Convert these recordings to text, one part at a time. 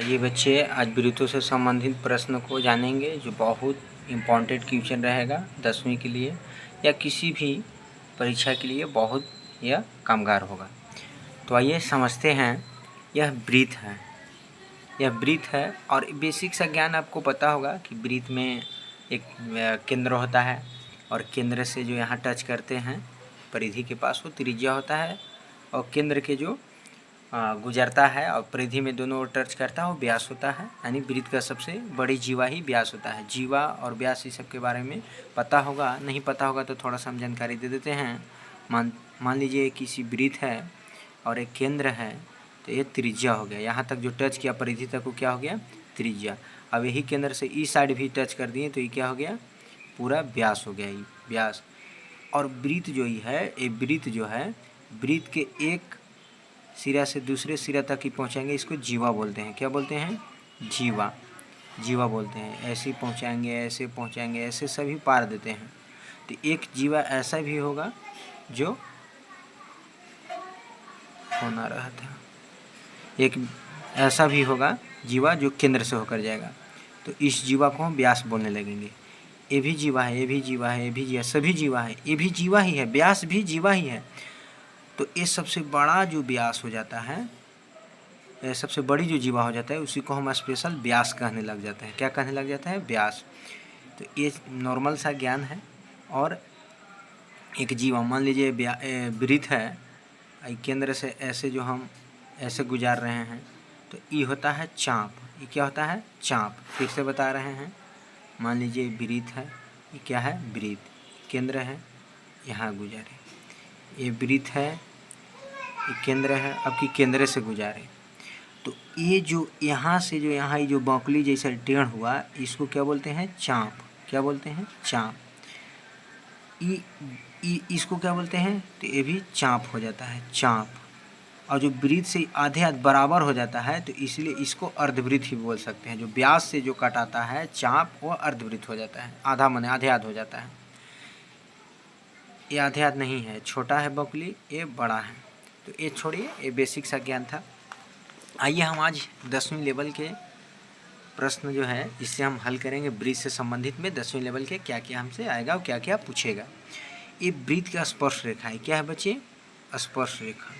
ये बच्चे आज वृत्तों से संबंधित प्रश्न को जानेंगे जो बहुत इम्पॉर्टेंट क्वेश्चन रहेगा 10वीं के लिए या किसी भी परीक्षा के लिए बहुत यह कामगार होगा। तो आइए समझते हैं। यह वृत्त है और बेसिक सा ज्ञान आपको पता होगा कि वृत्त में एक केंद्र होता है और केंद्र से जो यहाँ टच करते हैं परिधि के पास वो त्रिज्या होता है और केंद्र के जो गुजरता है और परिधि में दोनों ओर टच करता है वो व्यास होता है। यानी वृत्त का सबसे बड़ी जीवा ही व्यास होता है। जीवा और व्यास इस सब के बारे में पता होगा, नहीं पता होगा तो थोड़ा सा हम जानकारी दे देते हैं। मान लीजिए किसी वृत्त है और एक केंद्र है तो ये त्रिज्या हो गया। यहाँ तक जो टच किया परिधि तक वो क्या हो गया? त्रिज्या। अब यही केंद्र से इस साइड भी टच कर दिए तो ये क्या हो गया? पूरा व्यास हो गया, ये व्यास। और वृत्त जो है ये वृत्त के एक सिरा से दूसरे सिरा तक ही पहुँचाएंगे, इसको जीवा बोलते हैं। क्या बोलते हैं? जीवा बोलते हैं। ऐसे पहुँचाएंगे, ऐसे पहुँचाएंगे, ऐसे सभी पार देते हैं। तो एक जीवा ऐसा भी होगा जो होना रहा था, एक ऐसा भी होगा जीवा जो केंद्र से होकर जाएगा। तो इस जीवा को हम व्यास बोलने लगेंगे। ये भी जीवा है, ये भी जीवा है, ये भी जीवा, सभी जीवा है, ये भी जीवा ही है, व्यास भी जीवा ही है। तो ये सबसे बड़ा जो व्यास हो जाता है, सबसे बड़ी जो जीवा हो जाता है उसी को हम स्पेशल व्यास कहने लग जाते हैं। क्या कहने लग जाता है? व्यास। तो ये नॉर्मल सा ज्ञान है। और एक जीवा मान लीजिए वृत्त है, केंद्र से ऐसे जो हम ऐसे गुजार रहे हैं तो ये होता है चाप। ये क्या होता है? चाप। फिर से बता रहे हैं। मान लीजिए वृत्त है, ये क्या है? वृत्त। केंद्र है, यहाँ गुजारे। ये वृत्त है, ये केंद्र है, अब की केंद्र से गुजारे। तो ये जो यहाँ से जो यहाँ ये जो बौकली जैसा टेढ़ हुआ इसको क्या बोलते हैं? चाप। क्या बोलते हैं? चाप। इसको क्या बोलते हैं? तो ये भी चाप हो जाता है, चाप। और जो वृत्त से आधे बराबर हो जाता है तो इसलिए इसको अर्धवृत्त ही बोल सकते हैं। जो व्यास से जो कटाता है चाप वो अर्धवृत्त हो जाता है। आधा माने आधे आध हो जाता है। ये आधे आध नहीं है, छोटा है बौकली, ये बड़ा है। तो ये छोड़िए, ये बेसिक सा ज्ञान था। आइए हम आज 10वीं लेवल के प्रश्न जो है इससे हम हल करेंगे। वृत्त से संबंधित में 10वीं लेवल के क्या क्या हमसे आएगा और क्या क्या पूछेगा। ये वृत्त का स्पर्श रेखा है। क्या है बच्चे? स्पर्श रेखा।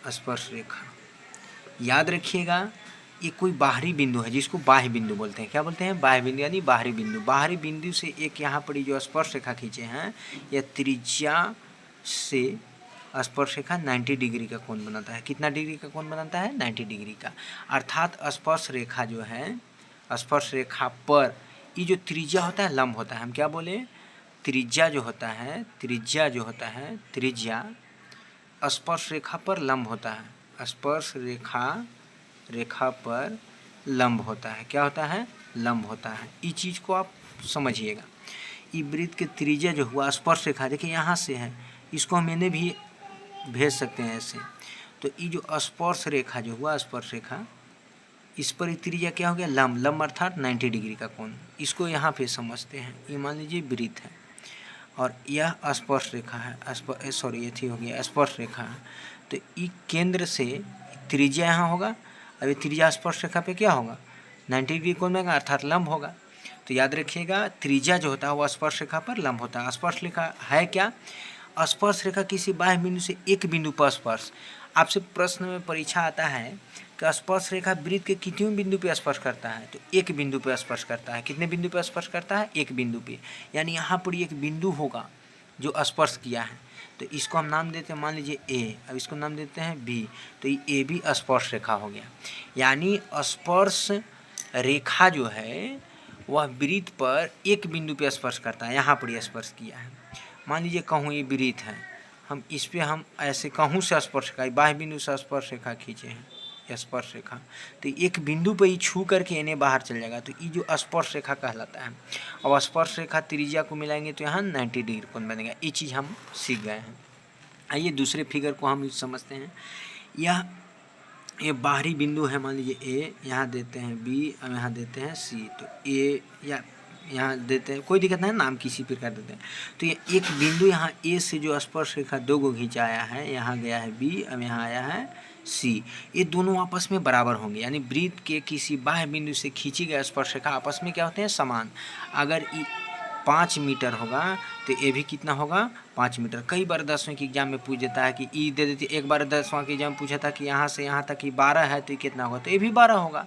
स्पर्श रेखा याद रखिएगा, ये कोई बाहरी बिंदु है जिसको बाह्य बिंदु बोलते हैं। क्या बोलते हैं? बाह्य बिंदु, यानी बाहरी बिंदु। बाहरी बिंदु से एक यहाँ पर जो स्पर्श रेखा खींचे हैं यह त्रिज्या से स्पर्श रेखा 90 डिग्री का कोण बनाता है। कितना डिग्री का कोण बनाता है? 90 डिग्री का। अर्थात स्पर्श रेखा जो है, स्पर्श रेखा पर ये जो त्रिज्या होता है लंब होता है। हम क्या बोले? त्रिज्या जो होता है, त्रिज्या स्पर्श रेखा पर लंब होता है। स्पर्श रेखा पर लंब होता है। क्या होता है? लंब होता है। इस चीज़ को आप समझिएगा। ये वृत्त के त्रिज्या जो हुआ स्पर्श रेखा, देखिए यहाँ से है, इसको हम मैंने भी भेज सकते हैं ऐसे। तो ये जो स्पर्श रेखा जो हुआ, स्पर्श रेखा, इस पर त्रिज्या क्या हो गया? लंब अर्थात 90 डिग्री का कोण। इसको यहाँ पे समझते हैं। ये मान लीजिए वृत्त है और यह स्पर्श रेखा है, ये थी हो गया स्पर्श रेखा है। तो ये केंद्र से त्रिज्या यहाँ होगा। अब ये त्रिज्या स्पर्श रेखा पे क्या होगा? 90 डिग्री कोण में अर्थात लंब होगा। तो याद रखिएगा त्रिज्या जो होता है वो स्पर्श रेखा पर लंब होता है। स्पर्श रेखा है क्या? स्पर्श रेखा किसी बाह्य बिंदु से एक बिंदु पर स्पर्श। आपसे प्रश्न में परीक्षा आता है कि स्पर्श रेखा वृत्त के कितने बिंदु पे स्पर्श करता है? तो एक बिंदु पे स्पर्श करता है। कितने बिंदु पे स्पर्श करता है? एक बिंदु पे। यानी यहाँ पर एक बिंदु होगा जो स्पर्श किया है। तो इसको हम नाम देते हैं, मान लीजिए ए, अब इसको नाम देते हैं बी। तो ये ए भी स्पर्श रेखा हो गया। यानी स्पर्श रेखा जो है वह वृत्त पर एक बिंदु पे स्पर्श करता है। यहाँ पर स्पर्श किया है। मान लीजिए कहूँ ये वृत्त है, हम इस पे हम ऐसे कहूँ से स्पर्श रेखा, बाह्य बिंदु से स्पर्श रेखा खींचे हैं, यह स्पर्श रेखा। तो एक बिंदु पर ही छू करके इन्हें बाहर चल जाएगा। तो ये जो स्पर्श रेखा कहलाता है। अब स्पर्श रेखा त्रिज्या को मिलाएंगे तो यहाँ 90 डिग्री कोण बनेगा। ये चीज़ हम सीख गए हैं। आइए दूसरे फिगर को हम समझते हैं। ये बाहरी बिंदु है, मान लीजिए ए, यहाँ देते हैं बी और यहाँ देते हैं सी। तो ए या यहाँ देते हैं, कोई दिक्कत नहीं, नाम किसी प्रकार देते हैं। तो ये एक बिंदु यहाँ ए से जो स्पर्श रेखा 2 को खींचाया है, यहाँ गया है बी, अब यहाँ आया है सी, ये दोनों आपस में बराबर होंगे, यानी वृत्त के किसी बाह्य बिंदु से खींची गई स्पर्शरेखा आपस में क्या होते हैं, समान। अगर 5 मीटर होगा तो ये भी कितना होगा, 5 मीटर। कई बार 10वीं के एग्जाम में पूछ देता है कि ई दे देती, एक बार 10वां के एग्जाम में पूछा था कि यहाँ से यहाँ तक कि 12 है तो ये कितना होगा, तो ये भी 12 होगा।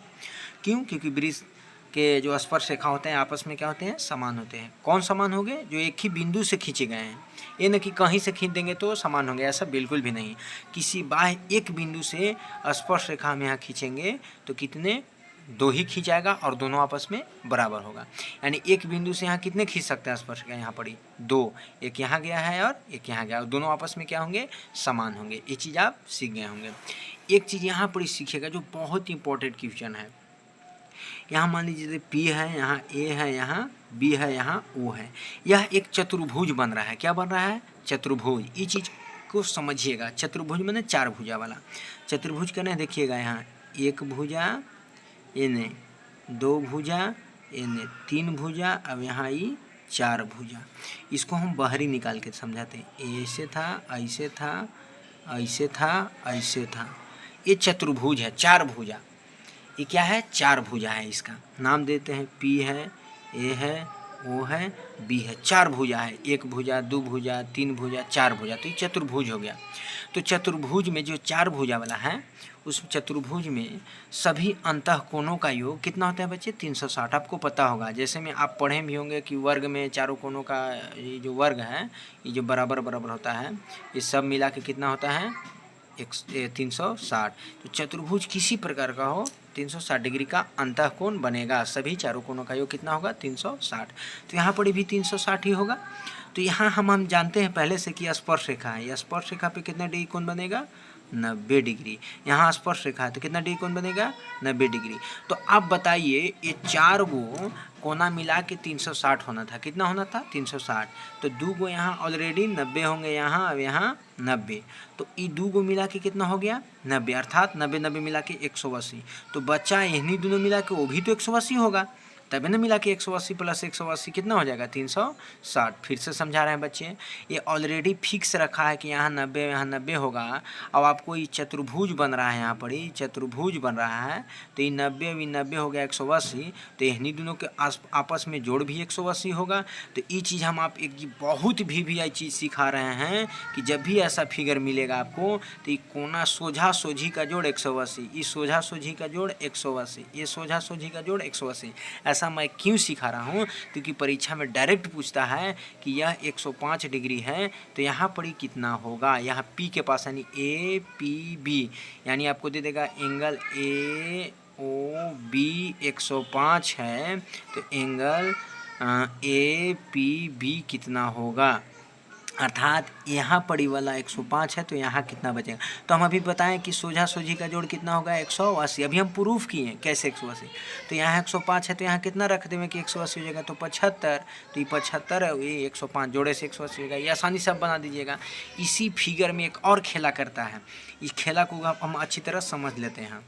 क्यों? क्योंकि वृत्त के जो स्पर्श रेखा होते हैं आपस में क्या होते हैं, समान होते हैं। कौन समान होंगे? जो एक ही बिंदु से खींचे गए हैं। ये न कि कहीं से खींच देंगे तो समान होंगे, ऐसा बिल्कुल भी नहीं। किसी बाह्य एक बिंदु से स्पर्श रेखा हम यहाँ खींचेंगे तो कितने, 2 ही खींचाएगा और दोनों आपस में बराबर होगा। यानी एक बिंदु से यहाँ कितने खींच सकते हैं स्पर्श रेखा, यहाँ पड़ी 2, एक यहाँ गया है और एक यहाँ गया, और दोनों आपस में क्या होंगे, समान होंगे। ये चीज़ आप सीख गए होंगे। एक चीज़ यहाँ पर सीखिएगा जो बहुत इंपॉर्टेंट क्वेश्चन है। यहाँ मान लीजिए P है, यहाँ A है, यहाँ B है, यहाँ O है। यह एक चतुर्भुज बन रहा है। क्या बन रहा है? चतुर्भुज। ये चीज़ को समझिएगा। चतुर्भुज माने 4 भुजा वाला। चतुर्भुज कहना है, देखिएगा यहाँ 1 भुजा, इन्हें 2 भुजा, इन्हें 3 भुजा, अब यहाँ ये 4 भुजा। इसको हम बाहरी निकाल के समझाते हैं। ऐसे था, ऐसे था, ऐसे था, ऐसे था। ये चतुर्भुज है, 4 भुजा। ये क्या है? 4 भुजा है। इसका नाम देते हैं P है, A है, O है, B है। 4 भुजा है, 1 भुजा, 2 भुजा, 3 भुजा, 4 भुजा। तो ये चतुर्भुज हो गया। तो चतुर्भुज में जो 4 भुजा वाला है, उस चतुर्भुज में सभी अंतःकोणों का योग कितना होता है बच्चे? 360। आपको पता होगा, जैसे में आप पढ़े भी होंगे कि वर्ग में चारों कोणों का ये जो वर्ग है, ये जो बराबर बराबर होता है, ये सब मिला के कितना होता है? 360। तो चतुर्भुज किसी प्रकार का हो, 360 डिग्री का अंतःकोण बनेगा। सभी चारों कोणों का योग कितना होगा? 360। तो यहाँ पर भी 360 ही होगा। तो यहाँ हम जानते हैं पहले से कि स्पर्श रेखा है। यह स्पर्श रेखा पे कितना डिग्री कोण बनेगा? 90 डिग्री। यहाँ स्पर्श रेखा है तो कितना डिग्री कोण बनेगा? 90 डिग्री। तो आप बताइए, ये 4 गो कोना मिला के 360 होना था। कितना होना था? 360। तो 2 गो यहाँ ऑलरेडी 90 होंगे, यहाँ अब यहाँ 90। तो ये 2 गो मिला के कितना हो गया? 90, अर्थात 90 मिला के 180। तो बच्चा इन्हीं दोनों मिला के वो भी तो 180 होगा, तभी ना मिला के 180 प्लस 180 कितना हो जाएगा? 360। फिर से समझा रहे हैं बच्चे, ये ऑलरेडी फिक्स रखा है कि यहाँ 90 यहाँ 90 होगा। अब आपको ये चतुर्भुज बन रहा है, यहाँ पर ये चतुर्भुज बन रहा है। तो ये 90 हो गया 180। तो इन्हीं दोनों के आपस में जोड़ भी 180 होगा। तो ये चीज़ हम आप एक बहुत भी चीज़ सिखा रहे हैं कि जब भी ऐसा फिगर मिलेगा आपको, तो ये कोना सोझा सोझी का जोड़ 180, ये सोझा सोझी का जोड़ 180, ये सोझा सोझी का जोड़ 180। ऐसा मैं क्यों सिखा रहा हूँ? क्योंकि परीक्षा में डायरेक्ट पूछता है कि यह 105 डिग्री है, तो यहाँ पर ही कितना होगा? यहाँ P के पास यानी APB, यानी आपको दे देगा एंगल AOB 105 है। तो एंगल APB कितना होगा? अर्थात यहाँ पड़ी वाला 105 है, तो यहाँ कितना बचेगा? तो हम अभी बताएं कि सोझा सोझी का जोड़ कितना होगा? 180। अभी हम प्रूफ किए हैं कैसे 180। तो यहाँ 105 है, तो यहाँ कितना रख देंगे कि 180 हो जाएगा? तो 75। तो ये 75 है, ये 105 जोड़े से 180 हो जाएगा। ये आसानी से आप बना दीजिएगा। इसी फिगर में एक और खेला करता है। इस खेला को हम अच्छी तरह समझ लेते हैं।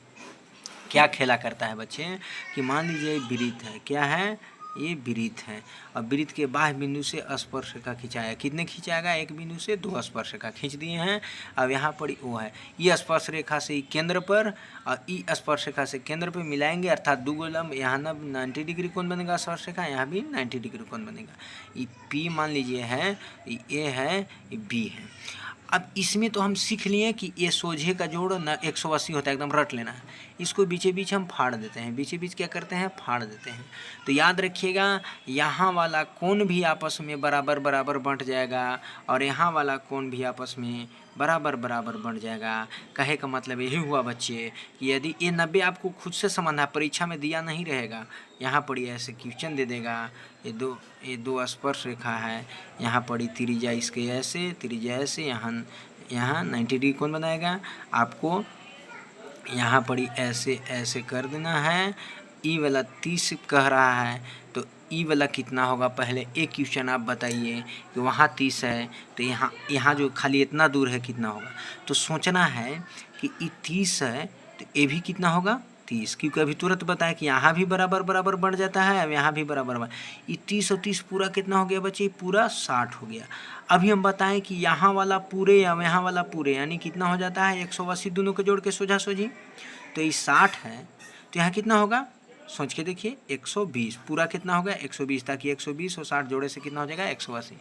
क्या खेला करता है बच्चे? कि मान लीजिए वृत्त है, क्या है? ये वृत्त है। और वृत्त के बाह्य बिंदु से स्पर्श रेखा खिंचाया। कितने खिंचाएगा? एक बिंदु से 2 स्पर्श रेखा खींच दिए हैं। अब यहाँ पर वो है, ये स्पर्श रेखा से केंद्र पर और ई स्पर्श रेखा से केंद्र पर मिलाएंगे, अर्थात 2 गो लंब। यहाँ ना 90 डिग्री कोण बनेगा स्पर्श रेखा, यहाँ भी 90 डिग्री कोण बनेगा। ये P मान लीजिए है, ये A है, ये B है। अब इसमें तो हम सीख लिए कि ये सोझे का जोड़ न 180 होता है, एकदम रट लेना है। इसको बीचे बीच हम फाड़ देते हैं। बीचे बीच क्या करते हैं? फाड़ देते हैं। तो याद रखिएगा, यहाँ वाला कोण भी आपस में बराबर बराबर बंट जाएगा और यहाँ वाला कोण भी आपस में बराबर बराबर बंट जाएगा। कहे का मतलब यही हुआ बच्चे कि यदि ये 90 आपको खुद से समझना, परीक्षा में दिया नहीं रहेगा, यहाँ पर ऐसे क्वेश्चन दे देगा। ये दो स्पर्श रेखा है, यहाँ पड़ी त्रिज्या इसके ऐसे, त्रिज्या ऐसे, यहाँ 90 डिग्री कोण बनाएगा। आपको यहाँ पड़ी ऐसे ऐसे कर देना है। ई वाला 30 कह रहा है, तो ई वाला कितना होगा? पहले एक क्वेश्चन आप बताइए कि वहाँ 30 है, तो यहाँ जो खाली इतना दूर है कितना होगा? तो सोचना है कि ई 30 है, तो ये भी कितना होगा? 30, क्योंकि अभी तुरंत बताया कि यहाँ भी बराबर बराबर बढ़ जाता है, अब यहाँ भी बराबर ये 30 और 30 पूरा कितना हो गया बच्चे, पूरा 60 हो गया। अभी हम बताएं कि यहाँ वाला पूरे या यहाँ वाला पूरे यानी कितना हो जाता है 180, दोनों को जोड़ के सोझा सोझी, तो ये 60 है, तो यहाँ कितना होगा सोच के देखिए 120, पूरा कितना होगा 120, ताकि 120 और 60 जोड़े से कितना हो जाएगा 180।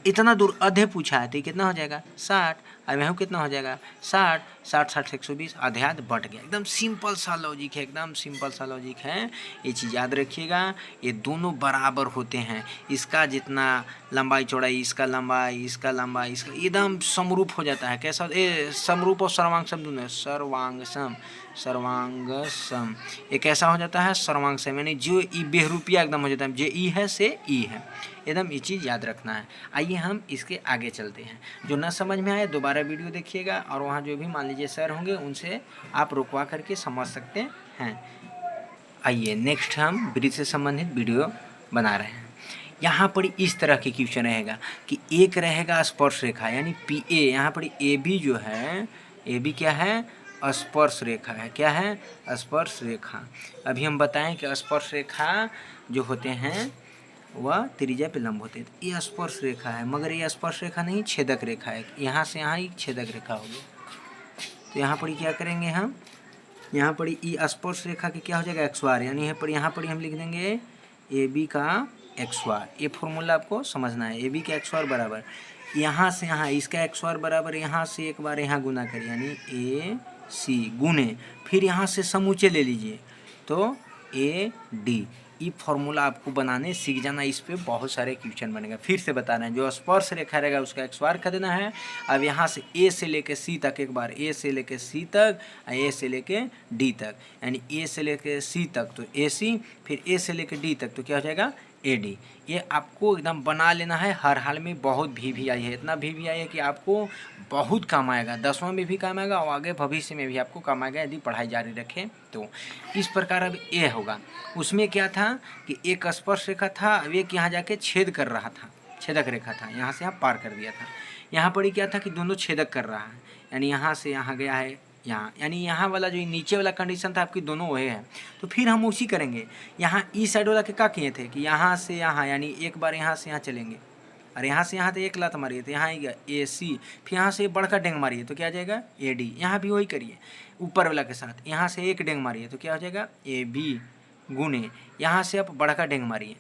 इतना दूर आधे पूछा है तो कितना हो जाएगा 60, अब यहाँ कितना हो जाएगा 60, 60 60 से 120, आधे आध बढ़ गया। एकदम सिंपल सा लॉजिक है, एकदम सिंपल सा लॉजिक है, ये चीज़ याद रखिएगा। ये दोनों बराबर होते हैं, इसका जितना लंबाई चौड़ाई, इसका लंबाई, इसका लंबाई, इसका एकदम समरूप हो जाता है। कैसा समरूप और सर्वांग सम दोनों, सर्वांग सम, सर्वांग सम, ये कैसा हो जाता है सर्वांग सम, यानी जो ई बेहरूपिया एकदम हो जाता है, जे ई है से ई है, एकदम ये चीज़ याद रखना है। आइए हम इसके आगे चलते हैं। जो ना समझ में आए दोबारा वीडियो देखिएगा, और वहाँ जो भी मान लीजिए सर होंगे उनसे आप रुकवा करके समझ सकते हैं। आइए नेक्स्ट हम ब्रिज से संबंधित वीडियो बना रहे हैं। यहाँ पर इस तरह के क्वेश्चन रहेगा कि एक रहेगा स्पर्श रेखा यानी पी ए, यहाँ पर ए बी जो है, ए बी क्या है स्पर्श रेखा है, क्या है स्पर्श रेखा। अभी हम बताएं कि स्पर्श रेखा जो होते हैं वह त्रिज्या पे लंब होते हैं, तो ये स्पर्श रेखा है, मगर ये स्पर्श रेखा नहीं छेदक रेखा है, यहाँ से यहाँ ही छेदक रेखा होगी। तो यहाँ पर क्या करेंगे हम, यहाँ पर ई स्पर्श रेखा के क्या हो जाएगा एक्स वार, यानी यहाँ पर हम लिख देंगे ए बी का एक्स वार। ये फॉर्मूला आपको समझना है, ए बी का एक्स वार बराबर यहाँ से यहाँ इसका एक्स वार बराबर यहाँ से एक बार यहाँ गुना करिए, यानी ए सी गुने फिर यहाँ से समूचे ले लीजिए तो ए डी। ये फॉर्मूला आपको बनाने सीख जाना, इस पे बहुत सारे क्वेश्चन बनेगा। फिर से बता रहे हैं, जो स्पर्श रेखा रहेगा उसका एक्स वार कर देना है। अब यहाँ से ए से लेके सी तक, एक बार ए से लेके सी तक, ए से लेके डी तक, यानी ए से लेके सी तक तो ए सी, फिर ए से लेके डी तक तो क्या हो जाएगा ए डी। ये आपको एकदम बना लेना है, हर हाल में बहुत भी आई है, इतना भी आई है कि आपको बहुत काम आएगा, 10वां में भी काम आएगा और आगे भविष्य में भी आपको काम आएगा यदि पढ़ाई जारी रखें तो। इस प्रकार अब ए होगा, उसमें क्या था कि एक स्पर्श रेखा था, अब एक यहाँ जाके छेद कर रहा था, छेदक रेखा था, यहाँ से यहाँ पार कर दिया था। यहाँ पर ही क्या था कि दोनों छेदक कर रहा है, यानी यहाँ से यहाँ गया है यहाँ, यानी यहाँ वाला जो नीचे वाला कंडीशन था आपकी दोनों वही है। तो फिर हम उसी करेंगे, यहाँ ई साइड वाला के क्या किए थे कि यहाँ से यहाँ, यानी एक बार यहाँ से यहाँ चलेंगे, और यहाँ से यहाँ तो एक लात मारिए तो यहाँ आएगा ए सी, फिर यहाँ से बड़का डेंग मारिए तो क्या आ जाएगा ए डी। यहाँ भी वही करिए ऊपर वाला के साथ, यहाँ से एक डेंग मारिए तो क्या हो जाएगा ए बी गुने, यहाँ से आप बड़का डेंग मारिए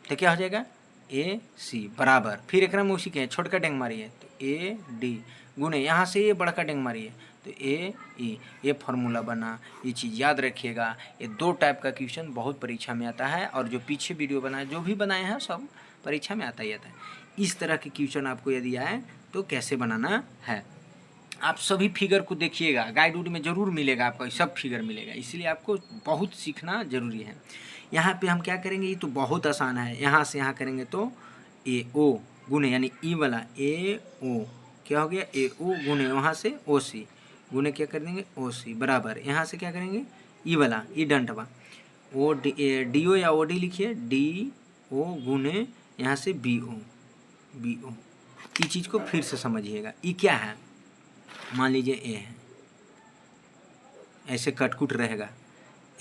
तो क्या हो जाएगा ए सी बराबर, फिर एक में उसी के छोटका डेंग मारिए तो ए डी गुने, यहाँ से ये बड़का डेंग मारिए तो ए ई। ये फार्मूला बना, ये चीज़ याद रखिएगा। ये दो टाइप का क्वेश्चन बहुत परीक्षा में आता है, और जो पीछे वीडियो बनाए जो भी बनाए हैं सब परीक्षा में आता ही आता है। इस तरह के क्वेश्चन आपको यदि आए तो कैसे बनाना है, आप सभी फिगर को देखिएगा, गाइड वुड में ज़रूर मिलेगा आपको, सब फिगर मिलेगा, इसलिए आपको बहुत सीखना ज़रूरी है। यहाँ पे हम क्या करेंगे, ये तो बहुत आसान है, यहाँ से यहाँ करेंगे तो ए ओ गुने, यानी ई वाला ए ओ क्या हो गया ए ओ गुने, वहाँ से ओ सी गुने क्या कर देंगे ओ सी बराबर, यहाँ से क्या करेंगे ई वाला ई डंटवा ओ डी ओ या ओ डी लिखिए डी ओ गुने, यहाँ से बी ओ बी ओ। इस चीज़ को फिर से समझिएगा, ई क्या है, मान लीजिए ए है, ऐसे कटकुट रहेगा,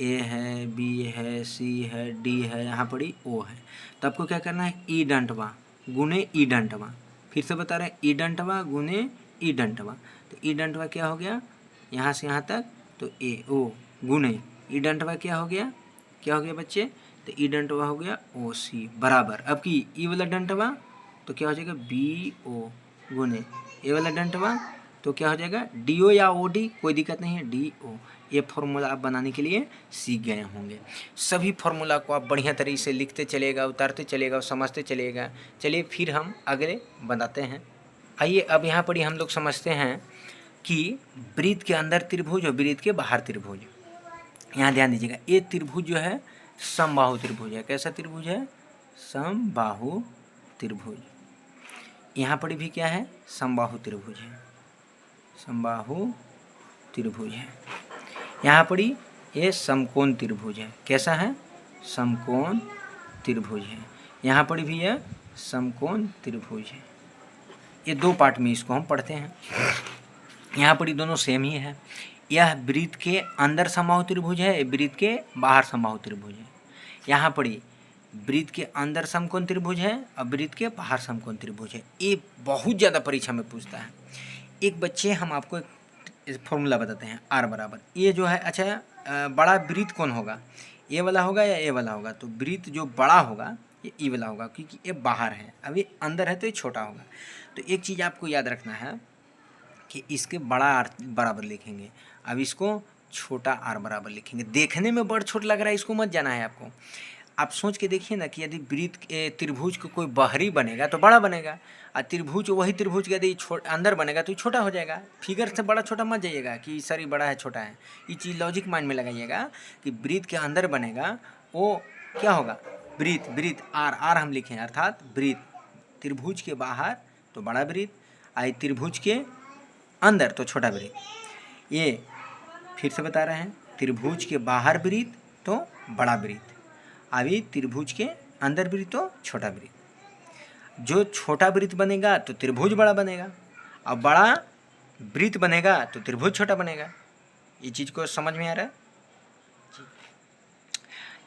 ए है बी है सी है डी है, यहाँ पर ही ओ है, तो आपको क्या करना है ई डंटवा गुने ई डंटवा। फिर से बता रहे हैं ई डंटवा गुने ई डंटवा, तो ई डंटवा क्या हो गया यहाँ से यहाँ तक तो ए ओ गुने ई डंटवा क्या हो गया बच्चे, तो ई डंटवा हो गया ओ सी बराबर। अब की ई वाला डंटवा तो क्या हो जाएगा बी ओ गुने ए वाला डंटवा तो क्या हो जाएगा डी ओ या ओ डी, कोई दिक्कत नहीं है डी ओ। ये फार्मूला आप बनाने के लिए सीख गए होंगे। सभी फार्मूला को आप बढ़िया तरीके से लिखते चलेगा, उतारते चलेगा और समझते चलेगा। चलिए फिर हम अगले बनाते हैं। आइए अब यहाँ पर ही हम लोग समझते हैं कि वृत्त के अंदर त्रिभुज और वृत्त के बाहर त्रिभुज। यहाँ ध्यान दीजिएगा, ये त्रिभुज जो है समबाहु त्रिभुज है। कैसा त्रिभुज है, समबाहु त्रिभुज। यहाँ पर भी क्या है, समबाहु त्रिभुज है, समबाहु त्रिभुज है। यहाँ पर ये समकोण त्रिभुज है। कैसा है, समकोण त्रिभुज है। यहाँ पर भी यह समकोण त्रिभुज है। ये दो पार्ट में इसको हम पढ़ते हैं। यहाँ पर दोनों सेम ही है। यह वृत्त के अंदर समबाहु त्रिभुज है, वृत्त के बाहर समबाहु त्रिभुज है। यहाँ पढ़िए, वृत्त के अंदर समकोण त्रिभुज है और वृत्त के बाहर समकोण त्रिभुज है। ये बहुत ज़्यादा परीक्षा में पूछता है। एक बच्चे हम आपको एक फॉर्मूला बताते हैं, आर बराबर ये जो है, अच्छा बड़ा वृत्त कौन होगा, ये वाला होगा या ये वाला होगा? तो वृत्त जो बड़ा होगा ये ई वाला होगा, क्योंकि ये बाहर है, अब ये अंदर है तो ये छोटा होगा। तो एक चीज़ आपको याद रखना है कि इसके बड़ा आर बराबर लिखेंगे, अब इसको छोटा आर बराबर लिखेंगे। देखने में बड़ छोट लग रहा है, इसको मत जाना है आपको। आप सोच के देखिए ना कि यदि वृत्त त्रिभुज को कोई बाहरी बनेगा तो बड़ा बनेगा, और त्रिभुज वही त्रिभुज का यदि अंदर बनेगा तो छोटा हो जाएगा। फिगर से बड़ा छोटा मत जाइएगा कि सर ये बड़ा है छोटा है, ये चीज़ लॉजिक माइंड में लगाइएगा कि वृत्त के अंदर बनेगा वो क्या होगा, वृत्त, वृत्त आर हम लिखें, अर्थात वृत्त त्रिभुज के बाहर तो बड़ा वृत्त, आई त्रिभुज के अंदर तो छोटा वृत्त। ये फिर से बता रहे हैं, त्रिभुज के बाहर वृत्त तो बड़ा वृत्त, अभी त्रिभुज के अंदर वृत्त तो छोटा वृत्त। जो छोटा वृत्त बनेगा तो त्रिभुज बड़ा बनेगा, और बड़ा वृत्त बनेगा तो त्रिभुज छोटा बनेगा। ये चीज़ को समझ में आ रहा है?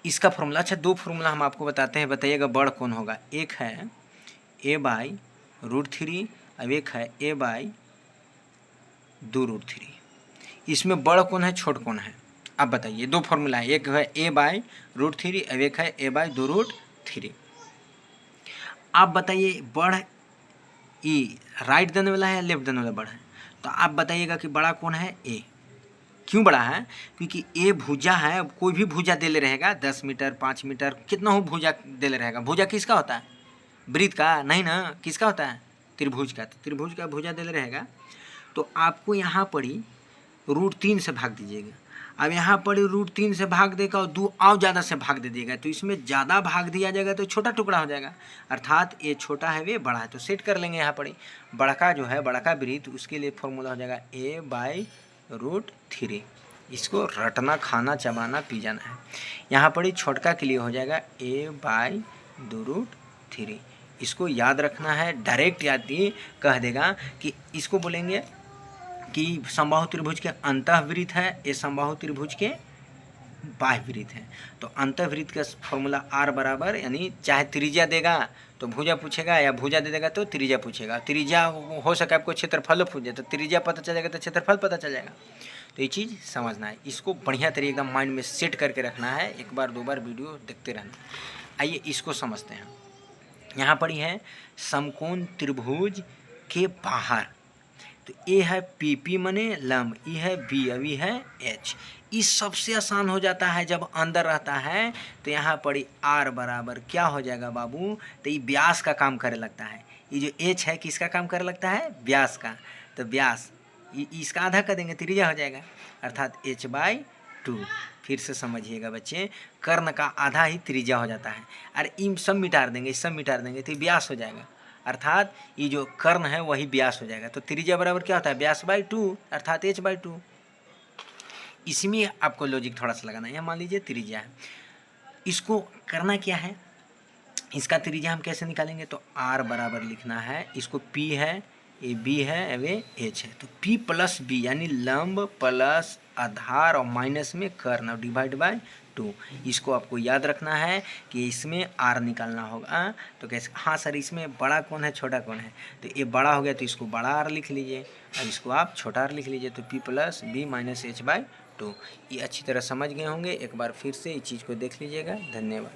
इसका फॉर्मूला, अच्छा दो फॉर्मूला हम आपको बताते हैं, बताइएगा बड़ कौन होगा। एक है a/√3, अब एक है a/2√3। इसमें बड़ कौन है छोट कौन है, अब बताइए। दो फॉर्मूला है, एक है a/√3, अब एक है a/2√3। आप बताइए बड़ ई राइट देने वाला है या लेफ्ट देने वाला बड़ है? तो आप बताइएगा कि बड़ा कौन है, ए। क्यों बड़ा है? क्योंकि ए भुजा है, कोई भी भुजा देले रहेगा, 10 मीटर 5 मीटर कितना हो भुजा देले रहेगा। भुजा किसका होता है, वृत्त का नहीं ना, किसका होता है, त्रिभुज का। तो त्रिभुज का भुजा देले रहेगा, तो आपको यहाँ पर ही √3 से भाग दीजिएगा। अब यहाँ पर √3 से भाग देगा और 2 और ज़्यादा से भाग दे देगा, तो इसमें ज़्यादा भाग दिया जाएगा तो छोटा टुकड़ा हो जाएगा, अर्थात ये छोटा है वे बड़ा है। तो सेट कर लेंगे यहाँ पर बड़का जो है, बड़का वृत्त, उसके लिए फॉर्मूला हो जाएगा a/√3। इसको रटना, खाना, चबाना, पी जाना है। यहाँ पर छोटका के लिए हो जाएगा a/2√3। इसको याद रखना है, डायरेक्ट याद कह देगा कि इसको बोलेंगे कि समबाहु त्रिभुज के अंतःवृत्त है, ये समबाहु त्रिभुज के बाह्यवृत्त है। तो अंतःवृत्त का फॉर्मूला आर बराबर, यानी चाहे त्रिज्या देगा तो भुजा पूछेगा, या भुजा दे देगा तो त्रिज्या पूछेगा। त्रिज्या हो सके आपको क्षेत्रफल पूछ जाए, तो त्रिज्या पता चल जाएगा तो क्षेत्रफल पता चल जाएगा। तो ये चीज़ समझना है, इसको बढ़िया तरीके एकदम माइंड में सेट करके रखना है, एक बार दो बार वीडियो देखते रहना। आइए इसको समझते हैं। यहाँ पर ही है समकोण त्रिभुज के बाहर, तो ए है PP मने लंब, ई है B, अभी है H। इस सबसे आसान हो जाता है जब अंदर रहता है, तो यहाँ पर R बराबर क्या हो जाएगा बाबू, तो ये व्यास का काम करे लगता है। ये जो H है किसका काम करे लगता है, व्यास का। तो व्यास इसका आधा कर देंगे, त्रिज्या हो जाएगा, अर्थात h/2। फिर से समझिएगा बच्चे, कर्ण का आधा ही त्रिज्या हो जाता है। अरे इन सब मिटार देंगे, सब मिटार देंगे तो व्यास हो जाएगा, अर्थात ये जो कर्ण है वही व्यास हो जाएगा। तो त्रिज्या बराबर क्या होता है, व्यास/2, अर्थात h/2। इसमें आपको लॉजिक थोड़ा सा लगाना है। मान लीजिए त्रिज्या है, इसको करना क्या है, इसका त्रिज्या हम कैसे निकालेंगे, तो r बराबर लिखना है, इसको P है, ये B है, वे H है। तो P + B यानी लंब प्लस आधार और माइनस में कर्ण और /2। इसको आपको याद रखना है कि इसमें R निकालना होगा। तो कैसे, हाँ सर इसमें बड़ा कौन है छोटा कौन है, तो ये बड़ा हो गया तो इसको बड़ा R लिख लीजिए, और इसको आप छोटा R लिख लीजिए। तो P + B - h/2। ये अच्छी तरह समझ गए होंगे, एक बार फिर से इस चीज़ को देख लीजिएगा। धन्यवाद।